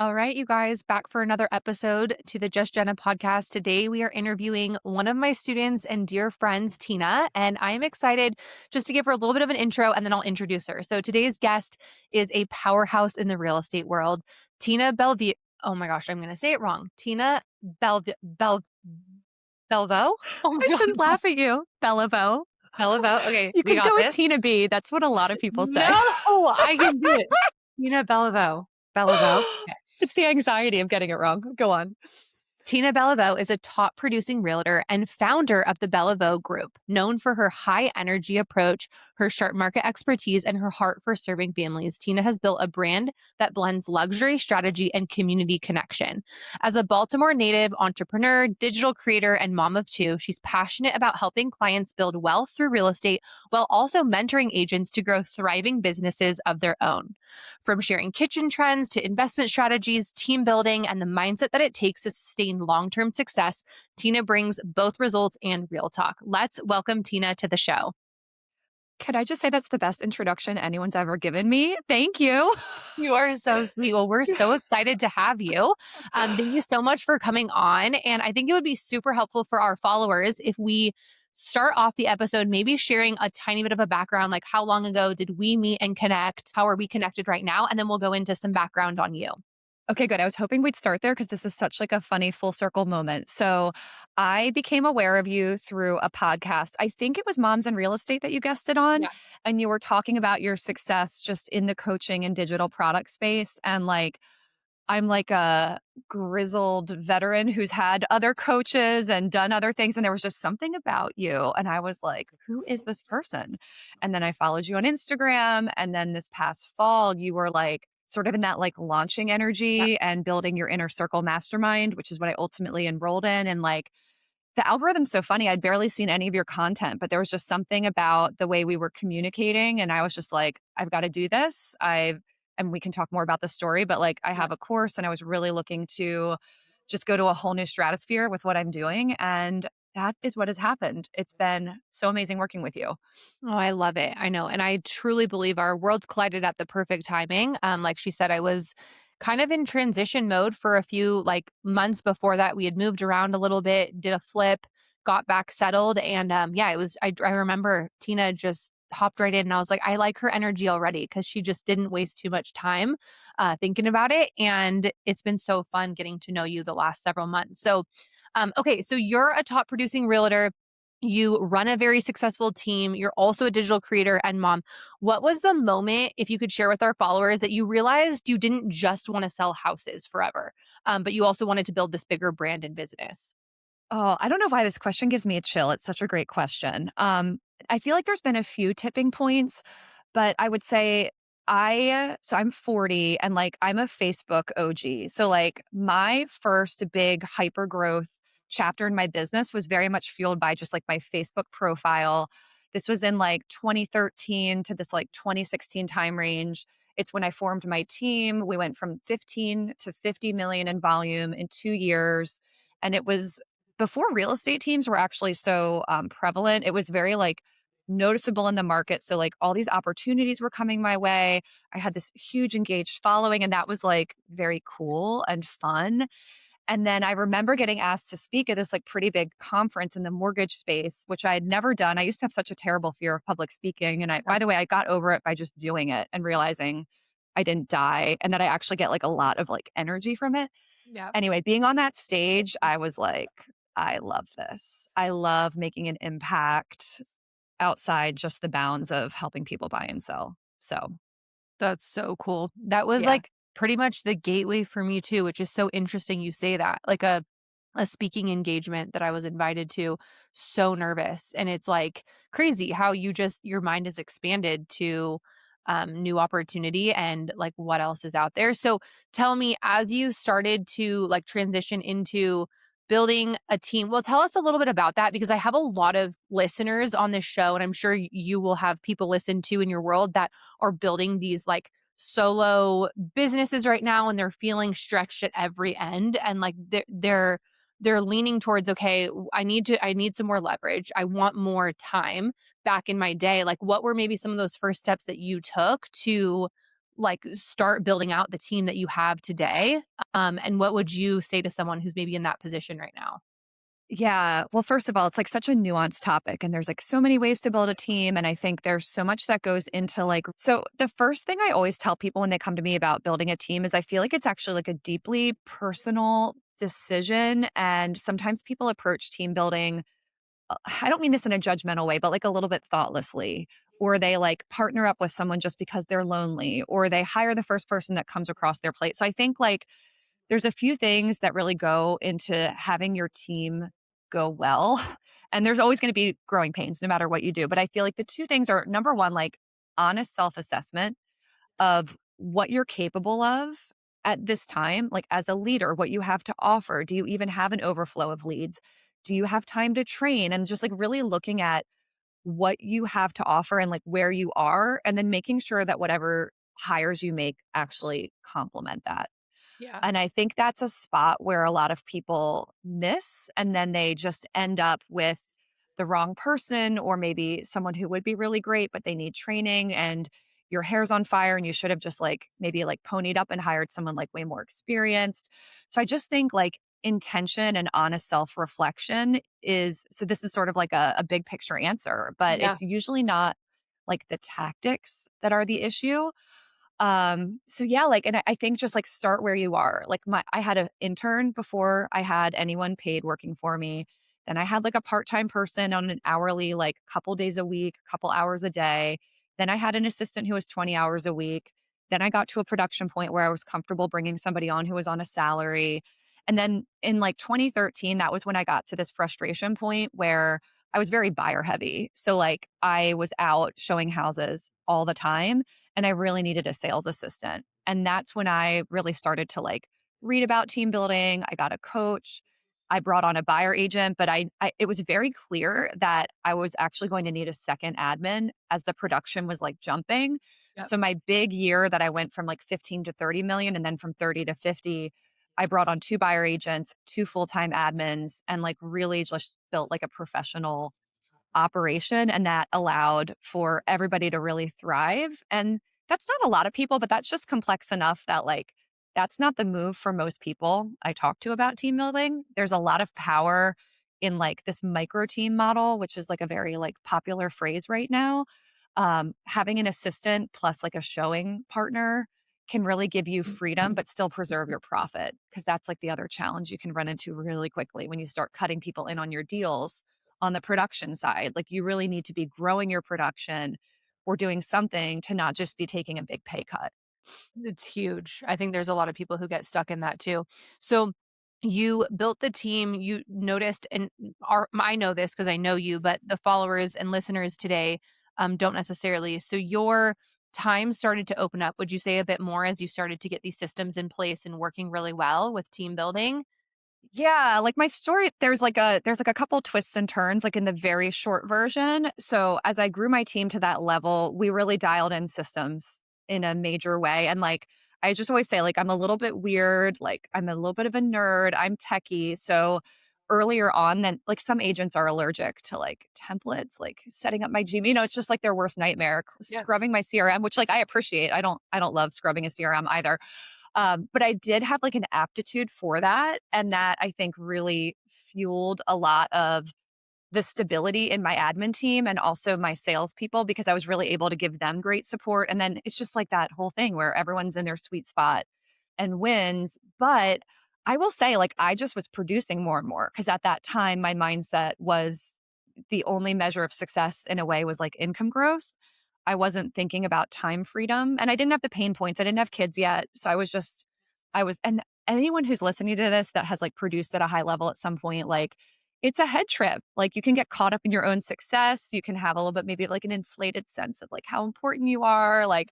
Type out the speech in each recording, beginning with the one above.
All right, you guys, back for another episode to the Just Jenna podcast. Today, we are interviewing one of my students and dear friends, Tina, and I am excited just to give her a little bit of an intro and then I'll introduce her. So, today's guest is a powerhouse in the real estate world, Tina Bellevue. Oh my gosh, I'm going to say it wrong. Tina Bellevaux. Oh my I God, shouldn't laugh at you, Bellevaux. Bellevaux. Okay, You we could got go with this. Tina B. That's what a lot of people say. No, I can do it. Tina Bellevaux. Bellevaux. It's the anxiety of getting it wrong. Go on. Tina Bellevaux is a top producing realtor and founder of the Bellevaux Group, known for her high energy approach, her sharp market expertise, and her heart for serving families. Tina has built a brand that blends luxury, strategy, and community connection. As a Baltimore native entrepreneur, digital creator, and mom of two, she's passionate about helping clients build wealth through real estate while also mentoring agents to grow thriving businesses of their own. From sharing kitchen trends to investment strategies, team building, and the mindset that it takes to sustain long term success, Tina brings both results and real talk. Let's welcome Tina to the show. Could I just say that's the best introduction anyone's ever given me? Thank you. You are so sweet. Well, we're so excited to have you. Thank you so much for coming on. And I think it would be super helpful for our followers if we start off the episode, maybe sharing a tiny bit of a background, like how long ago did we meet and connect? How are we connected right now? And then we'll go into some background on you. Okay, good. I was hoping we'd start there because this is such like a funny full circle moment. So I became aware of you through a podcast. I think it was Moms in Real Estate that you guested on. Yeah. And you were talking about your success just in the coaching and digital product space. And like, I'm like a grizzled veteran who's had other coaches and done other things. And there was just something about you. And I was like, who is this person? And then I followed you on Instagram. And then this past fall, you were like, sort of in that like launching Yeah. energy and building your inner circle mastermind, which is what I ultimately enrolled in. And like the algorithm's so funny. I'd barely seen any of your content, but there was just something about the way we were communicating. And I was just like, I've got to do this. And we can talk more about the story, but like I Yeah. have a course and I was really looking to just go to a whole new stratosphere with what I'm doing. And that is what has happened. It's been so amazing working with you. Oh, I love it. I know. And I truly believe our worlds collided at the perfect timing. Like she said, I was kind of in transition mode for a few like months before that. We had moved around a little bit, did a flip, got back settled. And yeah, it was, I remember Tina just hopped right in and I was like, I like her energy already because she just didn't waste too much time thinking about it. And it's been so fun getting to know you the last several months. So, okay, so you're a top producing realtor, you run a very successful team. You're also a digital creator and mom. What was the moment, if you could share with our followers, that you realized you didn't just want to sell houses forever, but you also wanted to build this bigger brand and business? Oh, I don't know why this question gives me a chill. It's such a great question. I feel like there's been a few tipping points, but I would say so I'm 40 and like I'm a Facebook OG. So like my first big hyper growth chapter in my business was very much fueled by just like my Facebook profile. This was in like 2013 to this like 2016 time range. It's when I formed my team. We went from 15 to 50 million in volume in 2 years. And it was before real estate teams were actually so prevalent. It was very like noticeable in the market. So like all these opportunities were coming my way. I had this huge engaged following and that was like very cool and fun. And then I remember getting asked to speak at this like pretty big conference in the mortgage space, which I had never done. I used to have such a terrible fear of public speaking. And by the way, I got over it by just doing it and realizing I didn't die and that I actually get like a lot of like energy from it. Yeah. Anyway, being on that stage, I was like, I love this. I love making an impact outside just the bounds of helping people buy and sell. So, That's so cool. That was yeah. like pretty much the gateway for me too, which is so interesting you say that. Like a speaking engagement that I was invited to, so nervous. And it's like crazy how you just your mind is expanded to new opportunity and like what else is out there. So tell me, as you started to like transition into building a team, well, tell us a little bit about that because I have a lot of listeners on this show, and I'm sure you will have people listen to in your world that are building these like solo businesses right now and they're feeling stretched at every end and like they're leaning towards, okay, I need some more leverage. I want more time back in my day. Like what were maybe some of those first steps that you took to like start building out the team that you have today? And what would you say to someone who's maybe in that position right now? Yeah. Well, first of all, it's like such a nuanced topic and there's like so many ways to build a team. And I think there's so much that goes into like, so the first thing I always tell people when they come to me about building a team is I feel like it's actually like a deeply personal decision. And sometimes people approach team building, I don't mean this in a judgmental way, but like a little bit thoughtlessly. Or they like partner up with someone just because they're lonely, or they hire the first person that comes across their plate. So I think like there's a few things that really go into having your team go well. And there's always going to be growing pains no matter what you do. But I feel like the two things are number one, like honest self assessment of what you're capable of at this time, like as a leader, what you have to offer. Do you even have an overflow of leads? Do you have time to train? And just like really looking at what you have to offer and like where you are, and then making sure that whatever hires you make actually complement that. Yeah. And I think that's a spot where a lot of people miss, and then they just end up with the wrong person, or maybe someone who would be really great, but they need training and your hair's on fire and you should have just like maybe like ponied up and hired someone like way more experienced. So I just think like intention and honest self reflection is, so this is sort of like a big picture answer, but Yeah. it's usually not like the tactics that are the issue. So yeah, like, and I think just like start where you are. Like I had an intern before I had anyone paid working for me. Then I had like a part-time person on an hourly, like couple days a week, couple hours a day. Then I had an assistant who was 20 hours a week. Then I got to a production point where I was comfortable bringing somebody on who was on a salary. And then in like 2013, that was when I got to this frustration point where I was very buyer heavy. So like I was out showing houses all the time and I really needed a sales assistant. And that's when I really started to like read about team building. I got a coach. I brought on a buyer agent, but I it was very clear that I was actually going to need a second admin as the production was like jumping. Yep. So my big year that I went from like 15 to 30 million and then from 30 to 50, I brought on two buyer agents, two full-time admins, and like really just built like a professional operation, and that allowed for everybody to really thrive. And that's not a lot of people, but that's just complex enough that like that's not the move for most people I talk to about team building. There's a lot of power in like this micro team model, which is like a very like popular phrase right now. Having an assistant plus like a showing partner can really give you freedom, but still preserve your profit. Cause that's like the other challenge you can run into really quickly when you start cutting people in on your deals on the production side. Like you really need to be growing your production or doing something to not just be taking a big pay cut. It's huge. I think there's a lot of people who get stuck in that too. So you built the team, you noticed, and I know this because I know you, but the followers and listeners today don't necessarily. So your time started to open up. Would you say a bit more as you started to get these systems in place and working really well with team building? Yeah, like my story, there's like a couple twists and turns like in the very short version. So as I grew my team to that level, we really dialed in systems in a major way. And like I just always say, like I'm a little bit weird, like I'm a little bit of a nerd, I'm techie. So earlier on, then like some agents are allergic to like templates, like setting up my Gmail. It's just like their worst nightmare. Yeah. Scrubbing my CRM, which like I appreciate. I don't love scrubbing a CRM either. But I did have like an aptitude for that. And that I think really fueled a lot of the stability in my admin team and also my salespeople because I was really able to give them great support. And then it's just like that whole thing where everyone's in their sweet spot and wins. But I will say, like, I just was producing more and more because at that time, my mindset was the only measure of success in a way was like income growth. I wasn't thinking about time freedom and I didn't have the pain points. I didn't have kids yet. So and anyone who's listening to this that has like produced at a high level at some point, like, it's a head trip. Like you can get caught up in your own success. You can have a little bit maybe of like an inflated sense of like how important you are. Like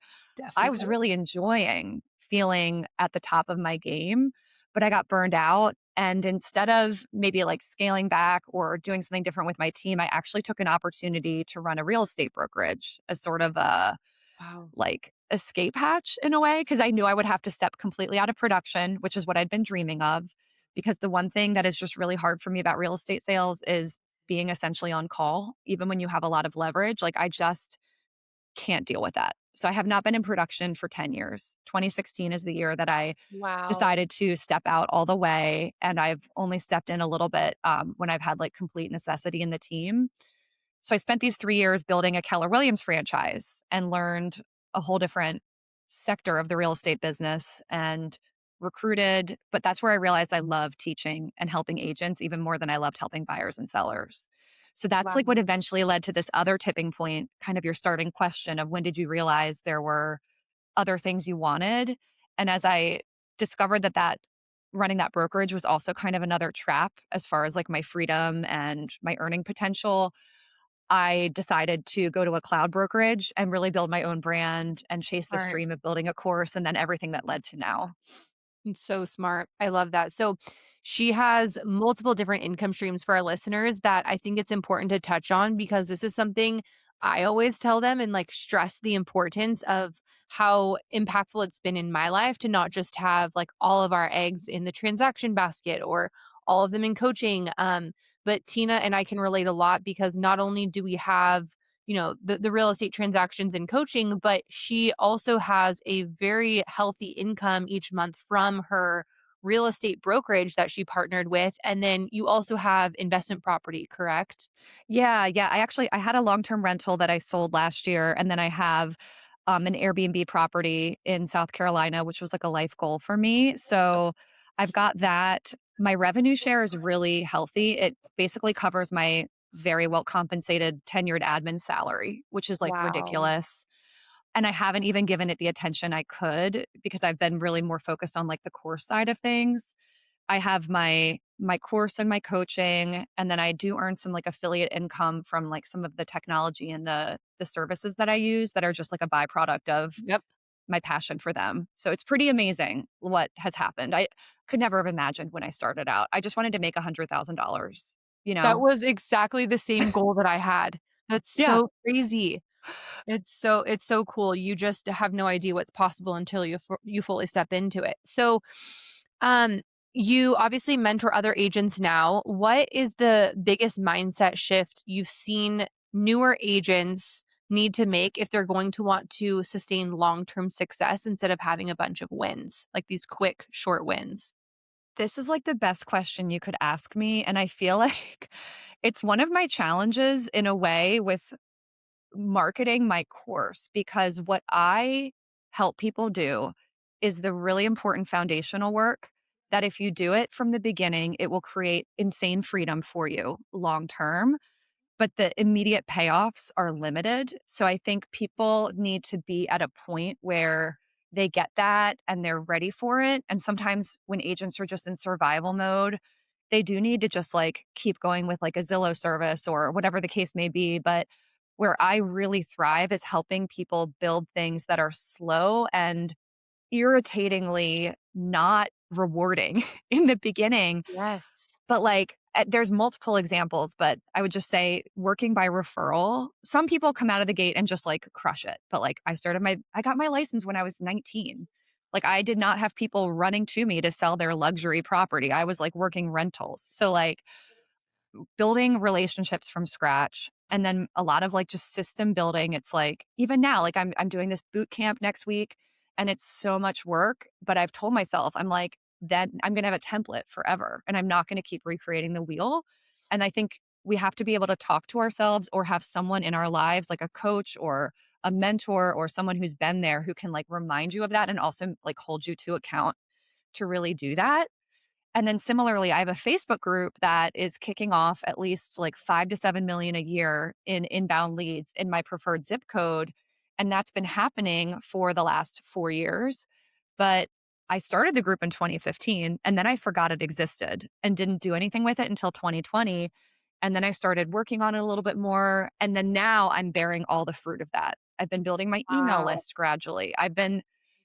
I was Definitely. really enjoying feeling at the top of my game, but I got burned out. And instead of maybe like scaling back or doing something different with my team, I actually took an opportunity to run a real estate brokerage as sort of a Wow. like escape hatch in a way, because I knew I would have to step completely out of production, which is what I'd been dreaming of. Because the one thing that is just really hard for me about real estate sales is being essentially on call, even when you have a lot of leverage. Like I just can't deal with that. So I have not been in production for 10 years. 2016 is the year that I Wow. decided to step out all the way. And I've only stepped in a little bit when I've had like complete necessity in the team. So I spent these 3 years building a Keller Williams franchise and learned a whole different sector of the real estate business and recruited. But that's where I realized I love teaching and helping agents even more than I loved helping buyers and sellers. So that's Wow. like what eventually led to this other tipping point, kind of your starting question of when did you realize there were other things you wanted? And as I discovered that running that brokerage was also kind of another trap as far as like my freedom and my earning potential, I decided to go to a cloud brokerage and really build my own brand and chase this Smart. dream of building a course and then everything that led to now. It's so smart. I love that. So she has multiple different income streams for our listeners that I think it's important to touch on because this is something I always tell them and like stress the importance of how impactful it's been in my life to not just have like all of our eggs in the transaction basket or all of them in coaching. But Tina and I can relate a lot because not only do we have the real estate transactions and coaching, but she also has a very healthy income each month from her real estate brokerage that she partnered with. And then you also have investment property, correct? Yeah, yeah. I had a long-term rental that I sold last year, and then I have an Airbnb property in South Carolina, which was like a life goal for me. So I've got that. My revenue share is really healthy. It basically covers my very well compensated tenured admin salary, which is like Wow. ridiculous. And I haven't even given it the attention I could because I've been really more focused on like the course side of things. I have my course and my coaching, and then I do earn some like affiliate income from like some of the technology and the services that I use that are just like a byproduct of Yep. my passion for them. So it's pretty amazing what has happened. I could never have imagined when I started out. I just wanted to make $100,000, you That know? was exactly the same goal that I had. That's Yeah. so crazy. It's so cool. You just have no idea what's possible until you fully step into it. So, um, you obviously mentor other agents now. What is the biggest mindset shift you've seen newer agents need to make if they're going to want to sustain long-term success instead of having a bunch of wins, like these quick, short wins? This is like the best question you could ask me. And I feel like it's one of my challenges in a way with marketing my course because what I help people do is the really important foundational work that if you do it from the beginning, it will create insane freedom for you long term. But the immediate payoffs are limited. So I think people need to be at a point where they get that and they're ready for it. And sometimes when agents are just in survival mode, they do need to just like keep going with like a Zillow service or whatever the case may be. But where I really thrive is helping people build things that are slow and irritatingly not rewarding in the beginning, Yes. but, like, there's multiple examples, but I would just say working by referral, some people come out of the gate and just, like, crush it, but, like, I got my license when I was 19. Like, I did not have people running to me to sell their luxury property. I was, like, working rentals. So, like, building relationships from scratch and then a lot of like just system building. It's like even now, like I'm doing this boot camp next week and it's so much work, but I've told myself I'm like that I'm going to have a template forever and I'm not going to keep recreating the wheel. And I think we have to be able to talk to ourselves or have someone in our lives like a coach or a mentor or someone who's been there who can like remind you of that and also like hold you to account to really do that. And then similarly, I have a Facebook group that is kicking off at least like 5 to 7 million a year in inbound leads in my preferred zip code. And that's been happening for the last 4 years. But I started the group in 2015 and then I forgot it existed and didn't do anything with it until 2020. And then I started working on it a little bit more. And then now I'm bearing all the fruit of that. I've been building my email Wow. list gradually.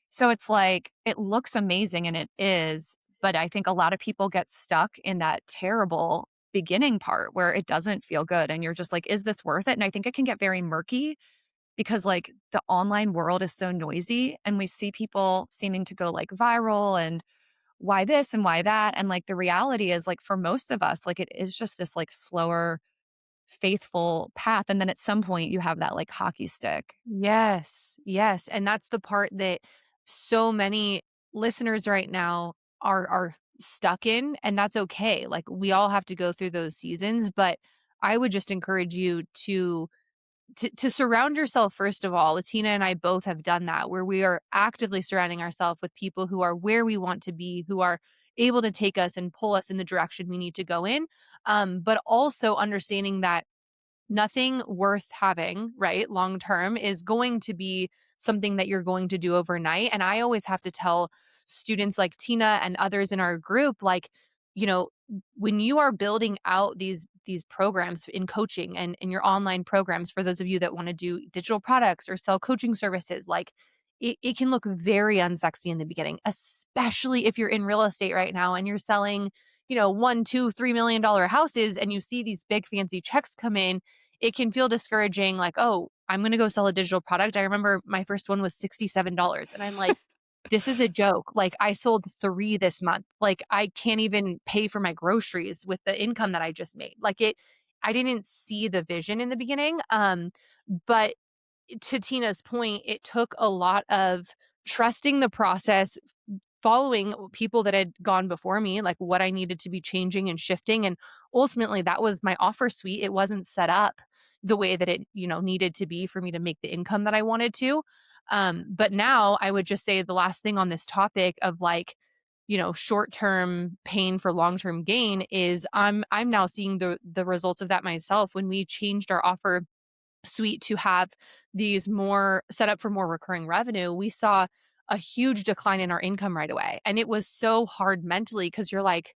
So it's like, it looks amazing and it is, but I think a lot of people get stuck in that terrible beginning part where it doesn't feel good and you're just like, is this worth it? And I think it can get very murky because like the online world is so noisy and we see people seeming to go like viral and why this and why that. And like the reality is like for most of us, like it is just this like slower faithful path. And then at some point you have that like hockey stick. Yes, yes, and that's the part that so many listeners right now are stuck in, and that's okay. Like, we all have to go through those seasons, but I would just encourage you to surround yourself first of all. Tina and I both have done that, where we are actively surrounding ourselves with people who are where we want to be, who are able to take us and pull us in the direction we need to go in. But also understanding that nothing worth having, right, long term is going to be something that you're going to do overnight. And I always have to tell students like Tina and others in our group, like, you know, when you are building out these programs in coaching and in your online programs, for those of you that want to do digital products or sell coaching services, like it can look very unsexy in the beginning, especially if you're in real estate right now and you're selling, you know, 1, 2, $3 million houses and you see these big fancy checks come in. It can feel discouraging, like, "Oh, I'm gonna go sell a digital product." I remember my first one was $67, and I'm like, "This is a joke." Like, I sold 3 this month. Like, I can't even pay for my groceries with the income that I just made. Like, I didn't see the vision in the beginning, but to Tina's point, it took a lot of trusting the process, following people that had gone before me, like what I needed to be changing and shifting. And ultimately, that was my offer suite. It wasn't set up the way that it, needed to be for me to make the income that I wanted to. But now I would just say the last thing on this topic of like, short-term pain for long-term gain is I'm now seeing the results of that myself. When we changed our offer suite to have these more set up for more recurring revenue, we saw a huge decline in our income right away. And it was so hard mentally because you're like,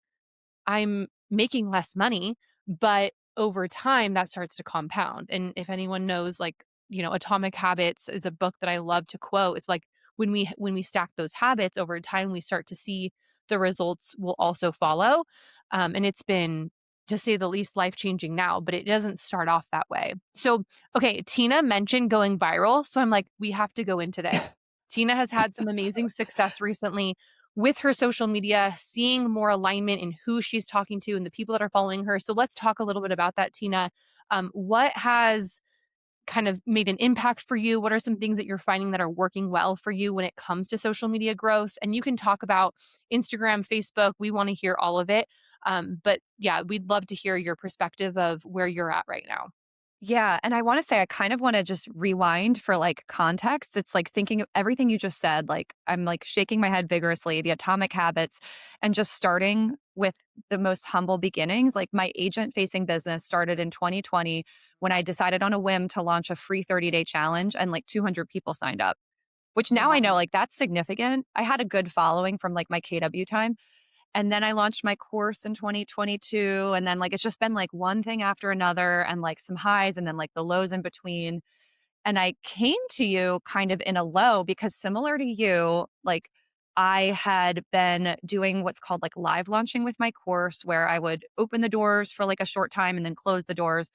I'm making less money, but over time that starts to compound. And if anyone knows, like, Atomic Habits is a book that I love to quote. It's like when we stack those habits over time, we start to see the results will also follow. And it's been, to say the least, life changing now, but it doesn't start off that way. So, okay, Tina mentioned going viral. So I'm like, we have to go into this. Tina has had some amazing success recently with her social media, seeing more alignment in who she's talking to and the people that are following her. So let's talk a little bit about that, Tina. What has kind of made an impact for you? What are some things that you're finding that are working well for you when it comes to social media growth? And you can talk about Instagram, Facebook. We want to hear all of it. But yeah, we'd love to hear your perspective of where you're at right now. Yeah, and I wanna say I kind of wanna just rewind for, like, context. It's like thinking of everything you just said, like, I'm, like, shaking my head vigorously, the Atomic Habits, and just starting with the most humble beginnings. Like, my agent-facing business started in 2020 when I decided on a whim to launch a free 30-day challenge, and, like, 200 people signed up, which now I know, Wow. like, that's significant. I had a good following from, like, my KW time, and then I launched my course in 2022. And then, like, it's just been like one thing after another and like some highs and then like the lows in between. And I came to you kind of in a low because similar to you, like, I had been doing what's called like live launching with my course where I would open the doors for like a short time and then close the doors.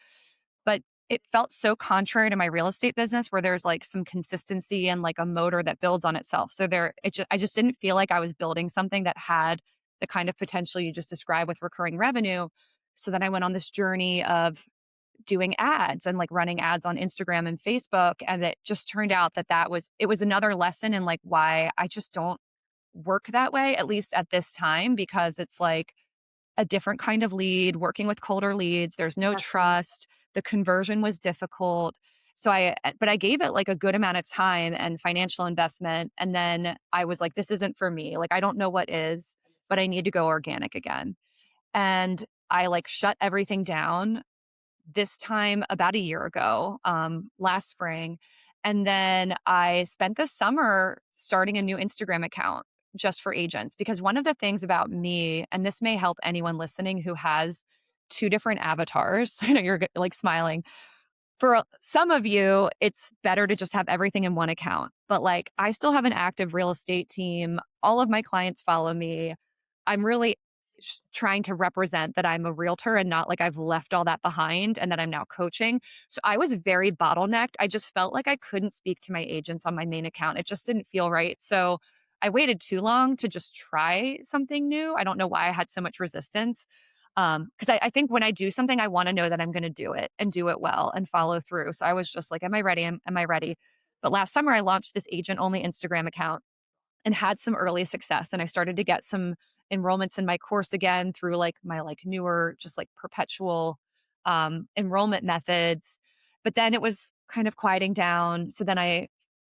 But it felt so contrary to my real estate business where there's like some consistency and like a motor that builds on itself. So I just didn't feel like I was building something that had the kind of potential you just described with recurring revenue. So then I went on this journey of doing ads and like running ads on Instagram and Facebook. And it just turned out that it was another lesson in like why I just don't work that way, at least at this time, because it's like, a different kind of lead, working with colder leads. There's no Definitely. trust. The conversion was difficult. But I gave it like a good amount of time and financial investment. And then I was like, this isn't for me. Like, I don't know what is, but I need to go organic again. And I like shut everything down this time about a year ago, last spring. And then I spent the summer starting a new Instagram account just for agents. Because one of the things about me, and this may help anyone listening who has two different avatars, I know you're like smiling. For some of you, it's better to just have everything in one account. But like, I still have an active real estate team. All of my clients follow me. I'm really trying to represent that I'm a realtor and not like I've left all that behind and that I'm now coaching. So I was very bottlenecked. I just felt like I couldn't speak to my agents on my main account. It just didn't feel right. So I waited too long to just try something new. I don't know why I had so much resistance. Because I think when I do something, I want to know that I'm going to do it and do it well and follow through. So I was just like, am I ready? Am I ready? But last summer, I launched this agent only Instagram account and had some early success. And I started to get some enrollments in my course again through like my like newer, just like perpetual enrollment methods. But then it was kind of quieting down. So then I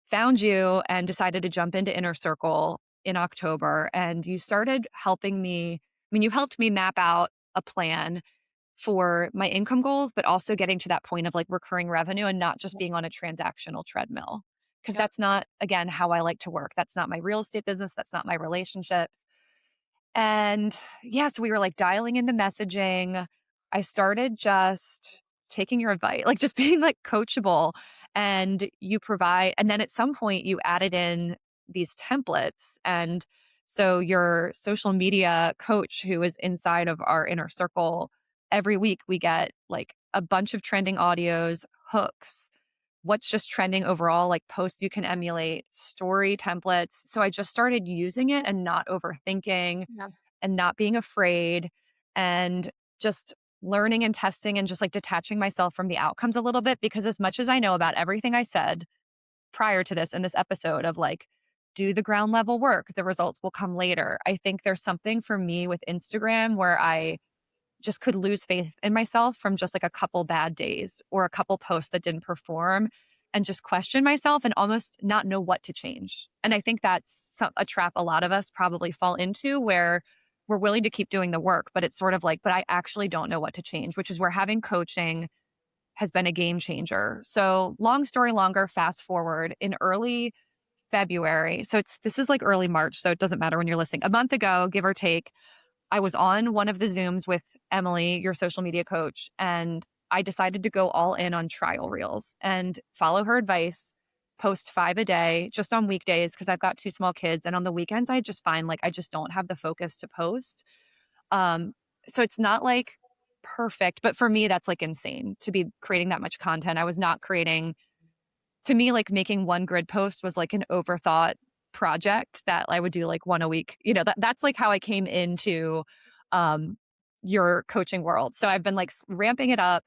found you and decided to jump into Inner Circle in October. And you started helping me. I mean, you helped me map out a plan for my income goals, but also getting to that point of like recurring revenue and not just Yep. being on a transactional treadmill. Cause Yep. that's not, again, how I like to work. That's not my real estate business. That's not my relationships. And yeah, so we were like dialing in the messaging. I started just taking your advice, like just being like coachable. And you provide, and then at some point you added in these templates. And so your social media coach, who is inside of our inner circle, every week we get like a bunch of trending audios, hooks, what's just trending overall, like posts you can emulate, story templates. So I just started using it and not overthinking Yeah. and not being afraid and just learning and testing and just like detaching myself from the outcomes a little bit. Because as much as I know about everything I said prior to this in this episode of like, do the ground level work, the results will come later. I think there's something for me with Instagram where I just could lose faith in myself from just like a couple bad days or a couple posts that didn't perform and just question myself and almost not know what to change. And I think that's a trap a lot of us probably fall into where we're willing to keep doing the work, but it's sort of like, but I actually don't know what to change, which is where having coaching has been a game changer. So, long story longer, fast forward in early February. So, this is like early March. So, it doesn't matter when you're listening. A month ago, give or take, I was on one of the Zooms with Emily, your social media coach, and I decided to go all in on trial reels and follow her advice, post 5 a day just on weekdays because I've got 2 small kids, and on the weekends, I just find, like, I just don't have the focus to post. Um, so it's not, like, perfect, but for me, that's, like, insane to be creating that much content. I was not creating to me, like, making one grid post was, like, an overthought project that I would do, like, 1 a week. You know, that's, like, how I came into, um, your coaching world. So I've been, like, ramping it up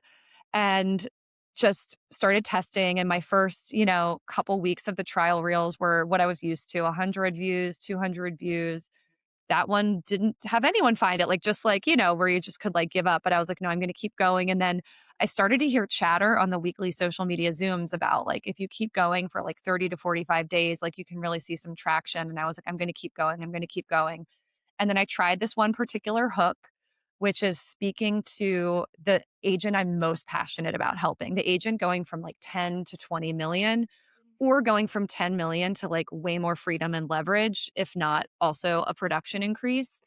and just started testing, and my first, couple weeks of the trial reels were what I was used to, 100 views, 200 views. That one didn't have anyone find it, like, just like, where you just could, like, give up, but I was like, "No, I'm gonna keep going," and then I started to hear chatter on the weekly social media Zooms about, like, if you keep going for, like, 30 to 45 days, like, you can really see some traction, and I was like, "I'm gonna keep going, I'm gonna keep going," and then I tried this one particular hook, which is speaking to the agent I'm most passionate about helping, the agent going from, like, 10 to 20 million or going from 10 million to like way more freedom and leverage, if not also a production increase.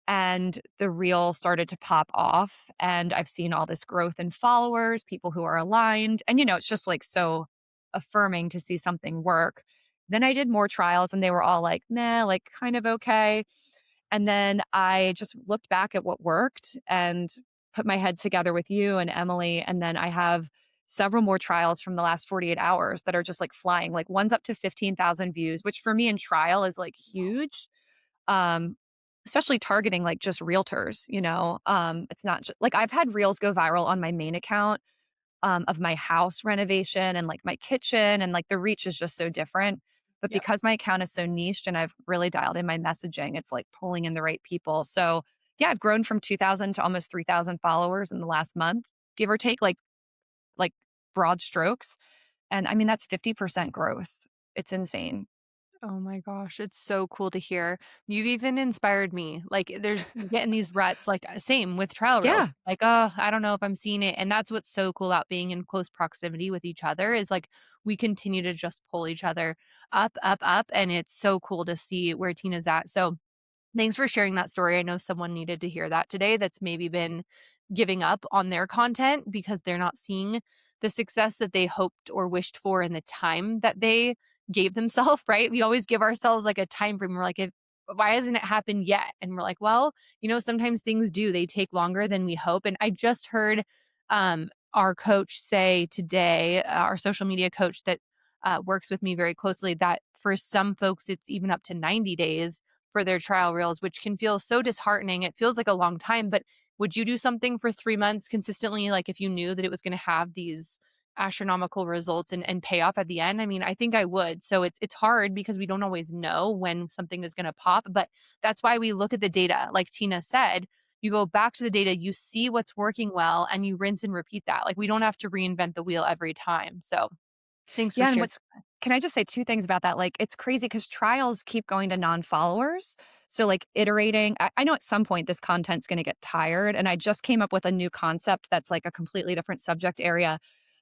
And the reel started to pop off. And I've seen all this growth in followers, people who are aligned. And, it's just like so affirming to see something work. Then I did more trials and they were all like, nah, like kind of okay. And then I just looked back at what worked and put my head together with you and Emily. And then I have several more trials from the last 48 hours that are just like flying. Like one's up to 15,000 views, which for me in trial is like huge. Um, Especially targeting like just realtors, it's not just like I've had reels go viral on my main account of my house renovation and like my kitchen and like the reach is just so different. But Yep. because my account is so niched and I've really dialed in my messaging, it's like pulling in the right people. So yeah, I've grown from 2,000 to almost 3,000 followers in the last month, give or take, like broad strokes. And I mean that's 50% growth. It's insane. Oh my gosh, it's so cool to hear. You've even inspired me. Like there's getting these ruts, like same with trial reels. Yeah. Like, oh, I don't know if I'm seeing it. And that's what's so cool about being in close proximity with each other is like we continue to just pull each other up, up, up. And it's so cool to see where Tina's at. So thanks for sharing that story. I know someone needed to hear that today that's maybe been giving up on their content because they're not seeing the success that they hoped or wished for in the time that they gave themselves, right? We always give ourselves like a time frame. We're like, why hasn't it happened yet? And we're like, well, sometimes things do. They take longer than we hope. And I just heard our coach say today, our social media coach that works with me very closely, that for some folks, it's even up to 90 days for their trial reels, which can feel so disheartening. It feels like a long time, but would you do something for 3 months consistently, like, if you knew that it was gonna have these astronomical results and pay off at the end? I mean, I think I would. So it's hard because we don't always know when something is gonna pop, but that's why we look at the data. Like Tina said, you go back to the data, you see what's working well, and you rinse and repeat that. Like, we don't have to reinvent the wheel every time. So, thanks for Yeah, and sharing. what's can I just say 2 things about that? Like, it's crazy because trials keep going to non-followers. So, like, iterating I know at some point this content's gonna get tired, and I just came up with a new concept that's, like, a completely different subject area,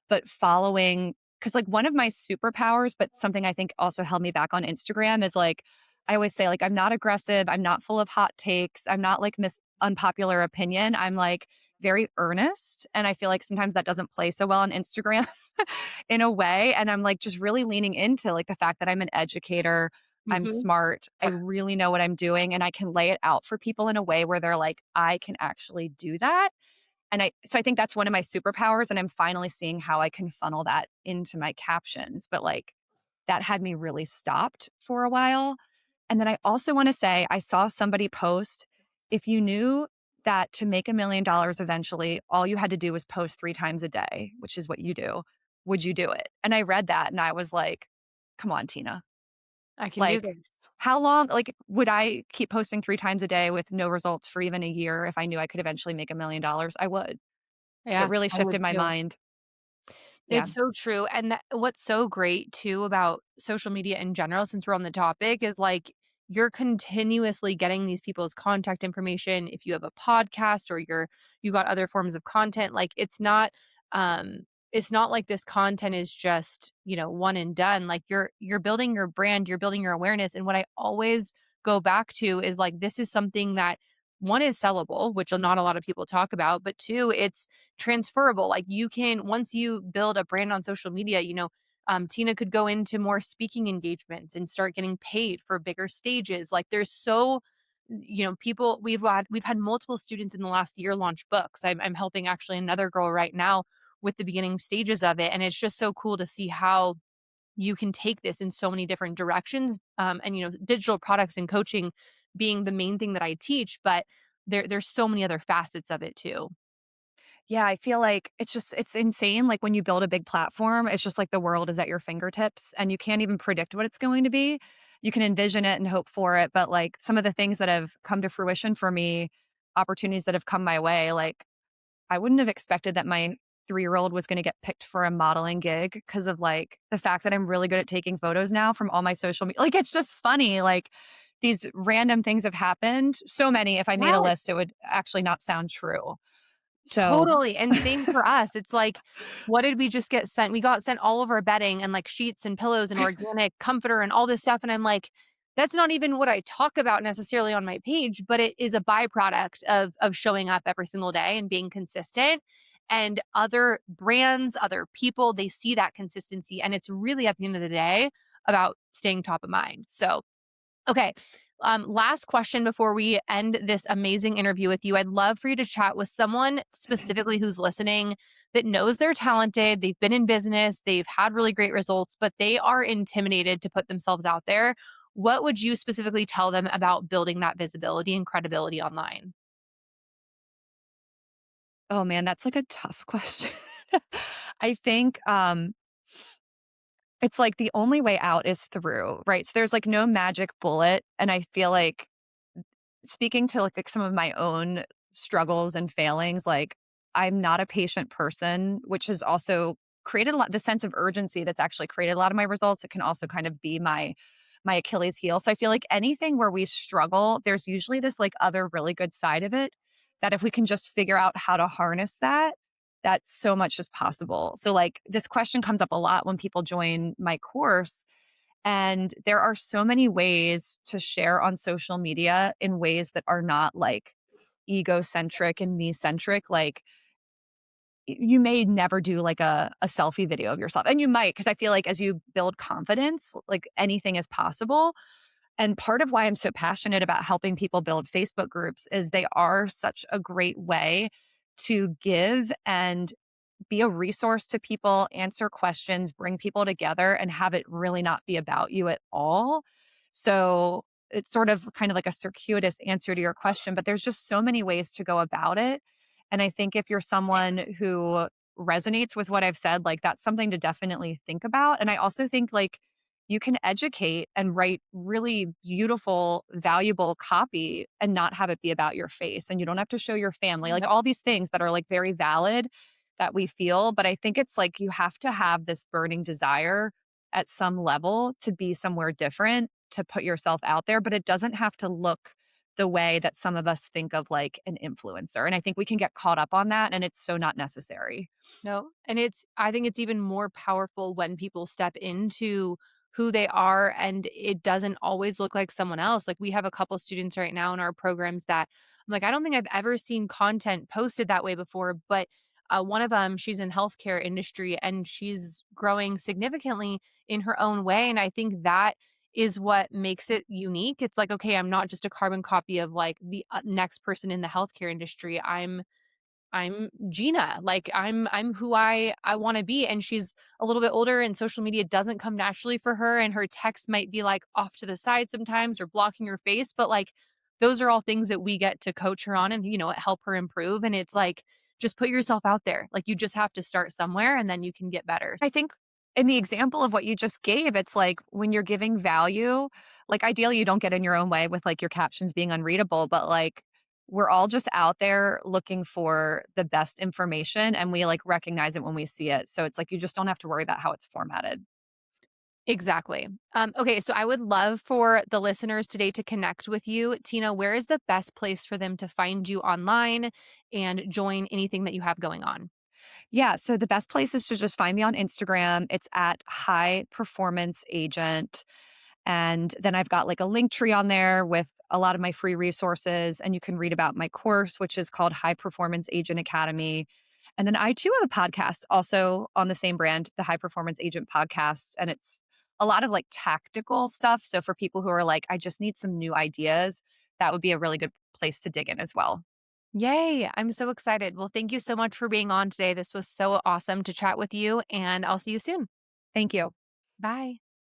but following because like, one of my superpowers, but something I think also held me back on Instagram is, like, I always say, like, I'm not aggressive, I'm not full of hot takes, I'm not, like, Miss Unpopular Opinion, I'm, like, very earnest, and I feel like sometimes that doesn't play so well on Instagram. In a way. And I'm like just really leaning into like the fact that I'm an educator, I'm Mhm. smart, I really know what I'm doing, and I can lay it out for people in a way where they're like, I can actually do that. And I think that's one of my superpowers. And I'm finally seeing how I can funnel that into my captions. But like that had me really stopped for a while. And then I also want to say, I saw somebody post if you knew that to make $1 million eventually, all you had to do was post 3 times a day, which is what you do, would you do it? And I read that and I was like, come on, Tina. I can do Like, this. how long, like, would I keep posting 3 times a day with no results for even a year if I knew I could eventually make $1 million? I would. So it Yeah, really I would shifted my too. mind. Yeah. It's so true, and that what's so great too about social media in general, since we're on the topic, is, like, you're continuously getting these people's contact information. If you have a podcast or you got other forms of content, like, it's not like this content is just, one and done. Like, you're building your brand, you're building your awareness, and what I always go back to is, like, this is something that, 1, is sellable, which not a lot of people talk about, but 2, it's transferable. Like, you can, once you build a brand on social media, Tina could go into more speaking engagements and start getting paid for bigger stages. Like, there's so, people we've had multiple students in the last year launch books. I'm helping actually another girl right now with the beginning stages of it, and it's just so cool to see how you can take this in so many different directions. And digital products and coaching being the main thing that I teach, but there's so many other facets of it too. Yeah, I feel like it's insane, like, when you build a big platform, it's just like the world is at your fingertips, and you can't even predict what it's going to be. You can envision it and hope for it, but, like, some of the things that have come to fruition for me, opportunities that have come my way, like, I wouldn't have expected that my 3-year-old was gonna get picked for a modeling gig because of, like, the fact that I'm really good at taking photos now from all my social media. Like, it's just funny, like, these random things have happened. So many, if I made a Yes. list, it would actually not sound true. So Totally, and same for us. It's like, what did we just get sent? We got sent all of our bedding and, like, sheets and pillows and organic comforter and all this stuff, and I'm like, "That's not even what I talk about necessarily on my page," but it is a byproduct of showing up every single day and being consistent, and other brands, other people, they see that consistency, and it's really, at the end of the day, about staying top of mind. So, okay. Last question before we end this amazing interview with you. I'd love for you to chat with someone specifically who's listening that knows they're talented, they've been in business, they've had really great results, but they are intimidated to put themselves out there. What would you specifically tell them about building that visibility and credibility online? oh man, that's like a tough question. I think, it's like the only way out is through, right? So there's like no magic bullet, and I feel like speaking to like some of my own struggles and failings, like I'm not a patient person, which has also created a lot the sense of urgency that's actually created a lot of my results. It can also kind of be my Achilles heel. So I feel like anything where we struggle, there's usually this like other really good side of it that if we can just figure out how to harness that, that so much is possible. So like this question comes up a lot when people join my course, and there are so many ways to share on social media in ways that are not like egocentric and me centric. Like you may never do like a selfie video of yourself. And you might, because I feel like as you build confidence, like anything is possible. And part of why I'm so passionate about helping people build Facebook groups is they are such a great way to give and be a resource to people, answer questions, bring people together, and have it really not be about you at all. So it's sort of kind of like a circuitous answer to your question, but there's just so many ways to go about it. And I think if you're someone who resonates with what I've said, like that's something to definitely think about. And I also think like you can educate and write really beautiful, valuable copy and not have it be about your face. And you don't have to show your family, like Yep. all these things that are like very valid that we feel. But I think it's like you have to have this burning desire at some level to be somewhere different, to put yourself out there, but it doesn't have to look the way that some of us think of like an influencer. And I think we can get caught up on that and it's so not necessary. No, and I think it's even more powerful when people step into who they are and it doesn't always look like someone else. Like we have a couple students right now in our programs that I'm like, I don't think I've ever seen content posted that way before, but one of them, she's in healthcare industry and she's growing significantly in her own way. And I think that is what makes it unique. It's like, okay, I'm not just a carbon copy of like the next person in the healthcare industry. I'm Gina. Like I'm who I want to be, and she's a little bit older and social media doesn't come naturally for her and her text might be like off to the side sometimes or blocking her face, but like those are all things that we get to coach her on and help her improve, and it's like just put yourself out there. Like you just have to start somewhere and then you can get better. I think in the example of what you just gave, it's like when you're giving value, like ideally you don't get in your own way with like your captions being unreadable, but like we're all just out there looking for the best information and we like recognize it when we see it. So it's like you just don't have to worry about how it's formatted. Exactly. Okay, so I would love for the listeners today to connect with you. Tina, where is the best place for them to find you online and join anything that you have going on? Yeah. So the best place is to just find me on Instagram. It's at High Performance Agent. And then I've got like a link tree on there with a lot of my free resources. And you can read about my course, which is called High Performance Agent Academy. And then I too have a podcast also on the same brand, the High Performance Agent Podcast. And it's a lot of like tactical stuff. So for people who are like, I just need some new ideas, that would be a really good place to dig in as well. Yay. I'm so excited. Well, thank you so much for being on today. This was so awesome to chat with you, and I'll see you soon. Thank you. Bye.